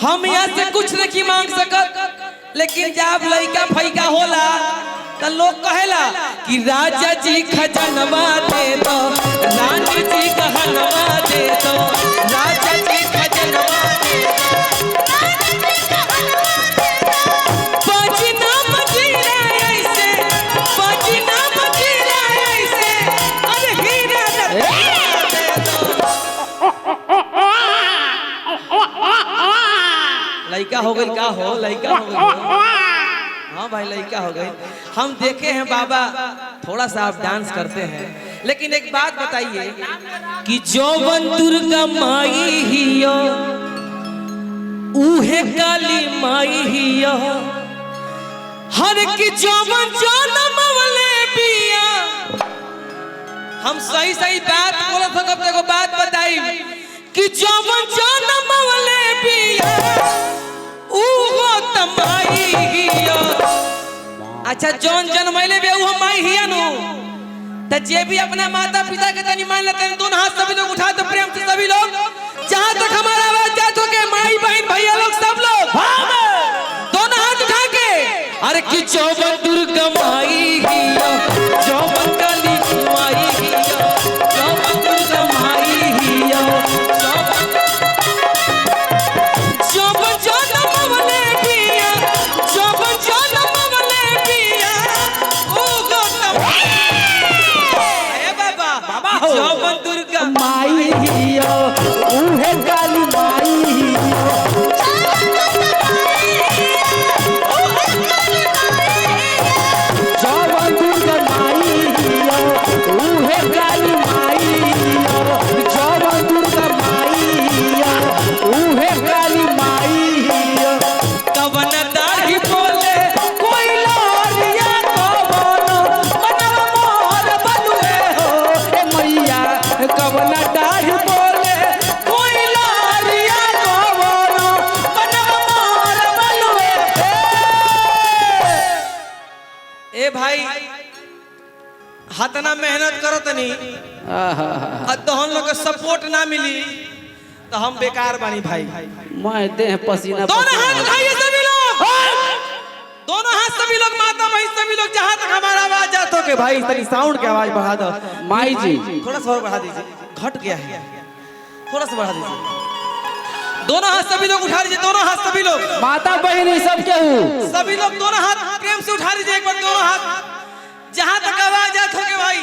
हम यहाँ से कुछ नहीं मांग सकत, लेकिन जब लड़का फैका होला तो लोग कहेला कि राजा जी खजनवा दे दो, रानी जी कहनवा दे दो, राजा जी खजनवा दे दो, बजना मजीरा ऐसे, बजना मजीरा ऐसे, अरे हीरा दे दो। लड़का हो गई का हो, लड़का हो गई। हाँ भाई लड़का हो गई। हम देखे हैं बाबा थोड़ा सा आप डांस करते हैं, लेकिन एक बात बताइए कि जौवन दुर्गा माई हियो उहे काली माई हियो, हर की जौवन जनम वाले बिया। हम सही सही बात बोलत हो, कब देखो बात बताई कि जौवन जनम वाले बिया उहो तमाई हिया। अच्छा जौन जन्मैले बे उहो माई हिया नु, त जे भी अपना माता पिता के तनी मान लेते हैं, दोनों हाथ सभी लोग उठा दो प्रेम से सभी लोग, जहां तक हमारा आवाज जात हो के माई बहन भैया लोग सब लोग दोनों हाथ उठा के, अरे कि जौवन दुर्गा माई हिया, जौवन काली माई हिया, जौवन दुर्गा माई हिया, जौवन दुर्गा माई हियो उहे काली माई हियो, जौवन दुर्गा माई हियो उहे काली माई हियो, जौवन दुर्गा माई हियो उहे काली माई हियो। कवन दाढ़ी बोले कोई लोरिया कवनो मनवा मोहर बनुए हो, ए मैया कवन डाढ़ बोले कोई लोरिया कवनो मनवा मोहर बनुए। ए भाई हतना मेहनत करो तनी तो हम लोग को सपोर्ट ना मिली तो हम बेकार बानी भाई। मैं देह पसीना दोनों हाथ उठाइए सभी लोग, दोनों हाथ सभी लोग, माता बहन सभी लोग, जहां तक हमारा आवाज जात हो के भाई तनी साउंड की आवाज बढ़ा दो। माई जी थोड़ा सा और बढ़ा दीजिए, घट गया है, थोड़ा सा बढ़ा दीजिए। दोनों हाथ सभी लोग उठा लीजिए, दोनों हाथ सभी लोग, माता बहन सब केहू सभी लोग दोनों हाथ प्रेम से उठा लीजिए एक बार, दोनों हाथ जहां तक आवाज जात हो के भाई,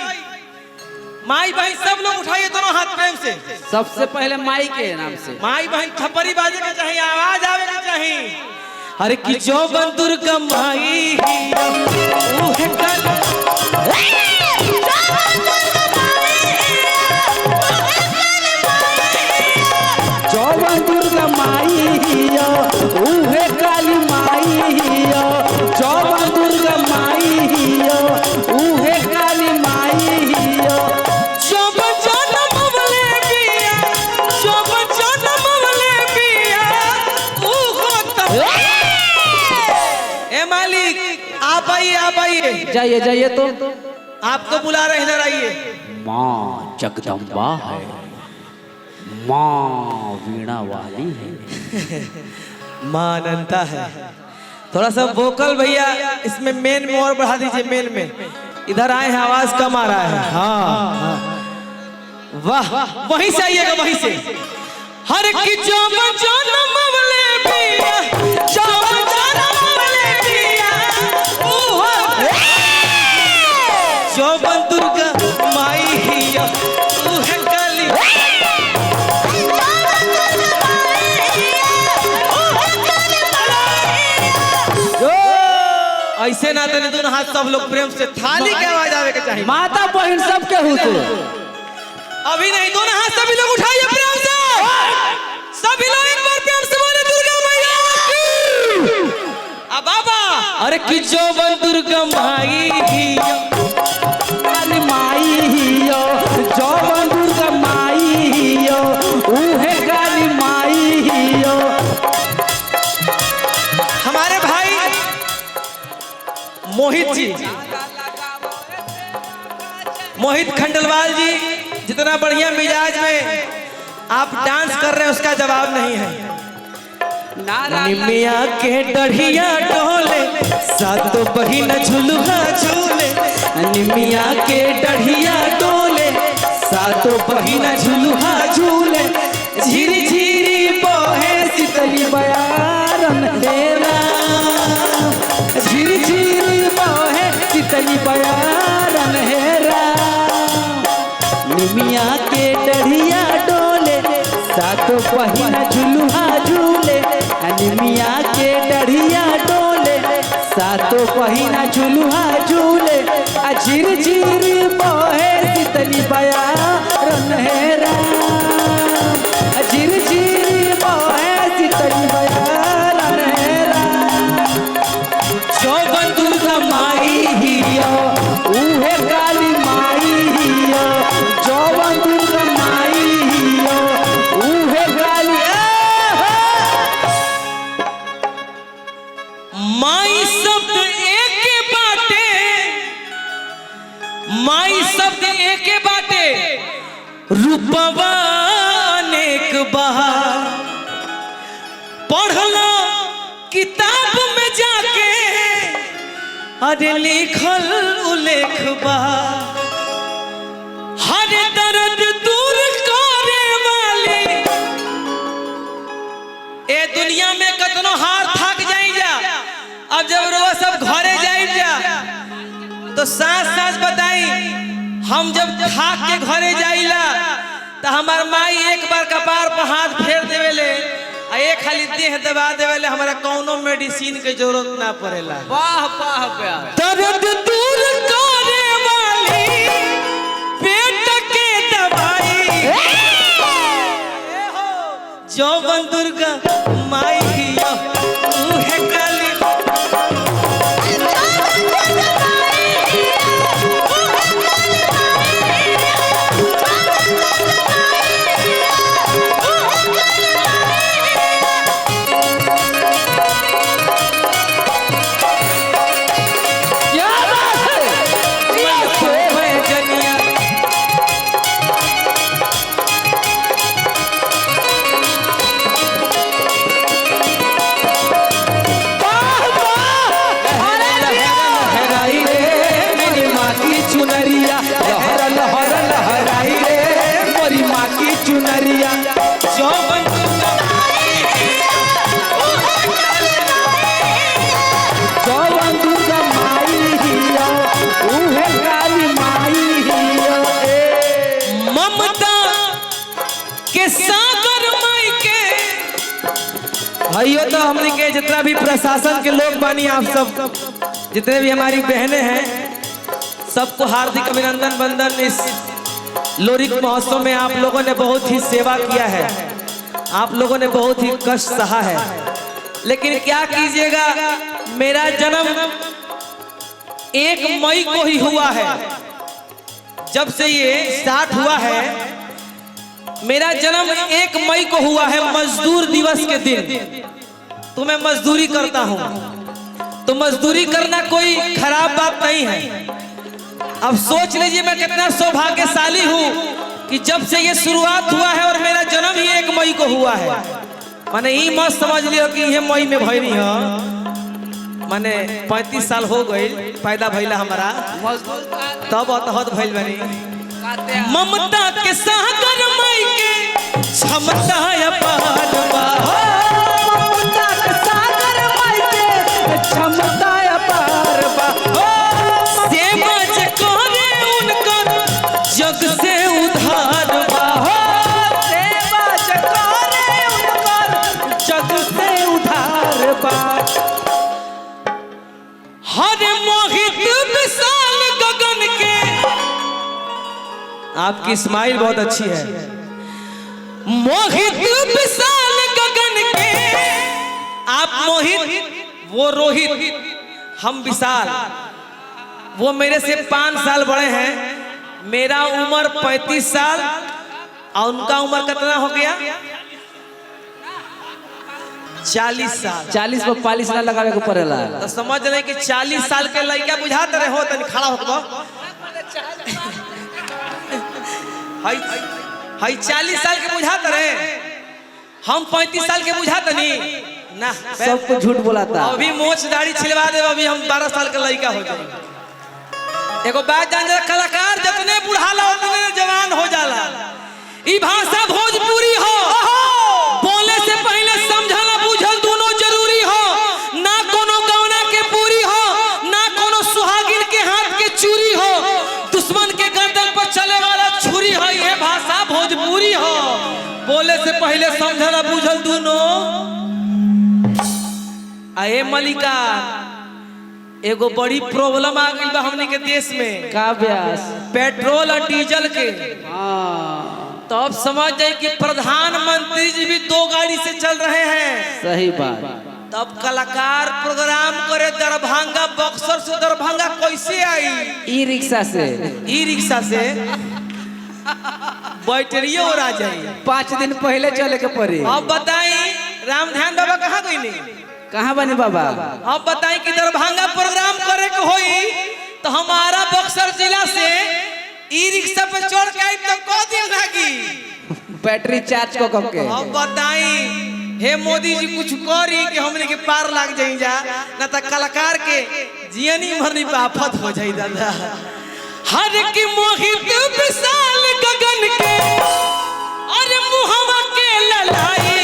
माई बहन सब लोग उठाइए दोनों हाथ प्रेम से। सबसे पहले माई के नाम से माई बहन थप्पड़ी बाजे के चाहिए, आवाज आवे के चाहिए। अरे कि जौवन दुर्गा माई हिया उहे काली, जौवन दुर्गा माई हियो उहे काली माई हियो, जौवन दुर्गा माई हियो उहे काली माई हियो, जौवन जनम वाले बिया, जौवन जनम वाले बिया उहो तमाई। ए मालिक आप आइए, आप आइए, जाइए जाइए तो आपको बुला रहे, इधर आइए। माँ जगदम्बा है, माँ वीणा वाली है, मां अनंता है। थोड़ा सा वोकल भैया इसमें मेन में और बढ़ा दीजिए, मेन में इधर आए हैं, आवाज कम आ रहा है। हाँ वाह, वहीं से आइएगा, वहीं से। हर की जौवन जनम वाले बिया, जौवन जनम वाले बिया उहो जौवन दुर्गा माई हिया उहे काली। ऐसे ना तो दोनों हाथ सब लोग प्रेम से थाली के आवाज आवे के चाहिए। माता बहन सब केहू से अभी नहीं, दोनों हाथ सभी लोग उठाइए प्रेम से, सभी लोग एक बार प्रेम से बोले दुर्गा मैया की। अब बाबा अरे कि जौवन दुर्गा माई हिया काली माई हियो, जौवन दुर्गा माई हियो उहे काली माई हियो। हमारे भाई मोहित जी, मोहित खंडलवाल जी, जितना बढ़िया मिजाज में आप डांस कर रहे हैं उसका जवाब नहीं है। निमिया के डढ़िया डोले सातो बहिन झुलुहा झूले निमिया के डढ़िया डोले सातो बहिन झुलुहा झूले झिरी झिरी बहे शीतली बयारन हेरा झिरी झिरी बहे शीतली बयारन हेरा निमिया के डढ़िया डोले सातो बहिन झुलुहा झूले निमिया के डढ़िया डोले सातो बहिन झुलुहा झूले झिरी झिरी बहे शीतली बयारन हेरा झिरी झिरी बहे शीतली बयारन हेरा चौबन दुर्गा माई हिया उहे काली माई हिया चौबन दुर्गा माई हिया उहे काली माई शब्द एक बाटे माई शब्द एक बाटे रूपवा अनेक बहार पढ़लो किताब में जाके अरे लिखल उल्लेख बा हर दर्द दूर करे वाली ए दुनिया में कतनो हार थक जाई जा अब जब रोवा सब घरे जाई जा तो सांस सांस बताई हम जब थाक के घरे जाइला तो हमार माई एक बार कपार पर हाथ फेर देवेले आ एक खाली देह दबा देवेले हमारा कौनो मेडिसिन के जरूरत ना पड़ेला वाह वाह वाह दर्द दूर करे वाली पेट के दवाई चौबन दुर्गा माई हिया उहे काली क्या बात है जनिया लहराई रे मेरी माँ की चुनरिया लहर लहर लहराई रे मेरी माँ की चुनरिया चौबन दुर्गा चौबन दुर्गा माई हिया उहे काली माई हिया ममता के सागर माई के भाइयों तो हमने के जितना भी प्रशासन के लोग बानी आप सब जितने भी हमारी बहनें हैं सबको हार्दिक अभिनंदन वंदन। इस लोरिक महोत्सव में आप लोगों ने बहुत ही सेवा किया है, आप लोगों ने बहुत ही कष्ट सहा है, लेकिन क्या कीजिएगा मेरा जन्म 1 मई को ही हुआ है। जब से ये स्टार्ट हुआ है मेरा जन्म 1 मई को हुआ है, मजदूर दिवस के दिन। तो मैं मजदूरी करता हूँ, तो मजदूरी करना कोई खराब बात नहीं है। अब सोच लीजिए मैं कितना सौभाग्यशाली हूँ कि जब से ये शुरुआत हुआ है और मेरा जन्म ही 1 मई को हुआ है। माने ये मत समझ लियो कि ये मई में भई है, माने 35 साल हो गई पैदा भइला हमारा, तब अतहत भइल बनी। ममता के सागर माई के क्षमता अपार बा, ममता के सागर माई के क्षमता अपार बा। सेवा जे करे उनकर जग से उधार बा, सेवा जे करे उनकर जग से उधार बा। हर मोहित विशाल गगन के, आपकी स्माइल बहुत अच्छी है, मोहित विशाल गगन के, आप मोहित वो रोहित हम विशाल, वो मेरे से 5 साल बड़े हैं। मेरा उम्र 35 साल और उनका उम्र कितना हो गया 40 साल। 40 पर 45 ना लगावे को पड़ेला। तो समझ रहे कि 40 साल के लड़का बुझाते रहे हो तनी खड़ा होकर हाई 40 साल के बुझाते रहे, हम 35 साल के बुझाते नहीं। ना सब कुछ झूठ बोलाता। अभी मोछ दाढ़ी छिलवा दे, अभी हम 12 साल का लड़का हो जाए। एगो बात जान जा, कलाकार जितने बुढ़ाला उतने जवान हो जाला। ई भाषा भोजपुरी हो, बोले से पहले समझना बुझल दोनों जरूरी हो। ना कोनो गौना के पूरी हो, ना कोनो सुहागिन के हाथ के चूरी हो, दुश्मन के गर्दन पर चले वाला छुरी हो। ये भाषा भोजपुरी हो, बोले से पहले समझना बुझल दोनों। आए मलिका, एगो बड़ी प्रॉब्लम आ गई बा हमनी के देश में। का ब्यास? पेट्रोल और डीजल के। तो अब समझ जाए कि प्रधानमंत्री जी भी 2 गाड़ी से चल रहे हैं। सही बात। तब कलाकार प्रोग्राम करे दरभंगा, बक्सर से दरभंगा कैसे आई? ई रिक्शा से। ई रिक्शा से बैटरियो और आ जाए। 5 दिन पहले चले के पड़ी। अब बताई राम ध्यान बाबा कहाँ गई? नहीं कहाँ बने बाबा? अब बताई कि दरभंगा प्रोग्राम करे के होई तो हमारा बक्सर जिला से ई रिक्शा पे चढ़ के आई तो को दिन लगी बैटरी चार्ज को कब के। अब बताई हे मोदी जी कुछ करी कि हमने के पार लाग जाई जा, ना तो कलाकार के जियनी मरनी पे आफत हो जाई दादा। हर की मोहित विशाल गगन के और मुहवा के ललाई,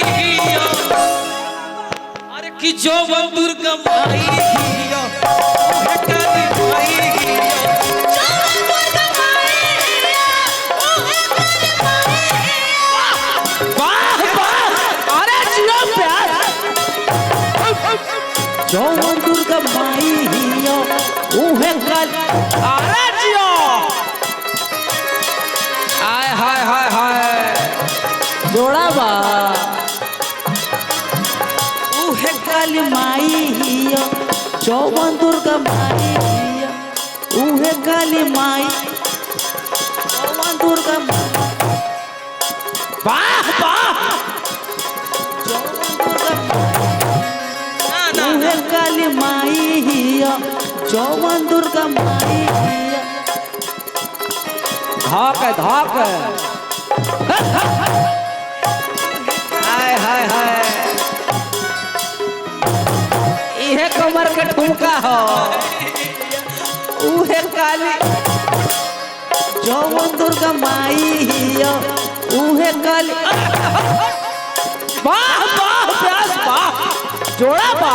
अरे कि जो दुर्गा माई जौवन दुर्गा माई हियो उहे कल। अरे जियो, आय हाय हाय हाय, जोड़ा बा। उहे काली माई हियो, जौवन दुर्गा माई हियो उहे काली माई, जौवन दुर्गा माई। वाह वाह, जौवन दुर्गा माई उहे काली माई हिया, जौवन दुर्गा माई हिया। धक हाय हाय हाय, इहे कमर के ठुमका हो। उहे काली जौवन दुर्गा माई हिया उहे काली। वाह वाह प्यास वाह, जोड़ा बा।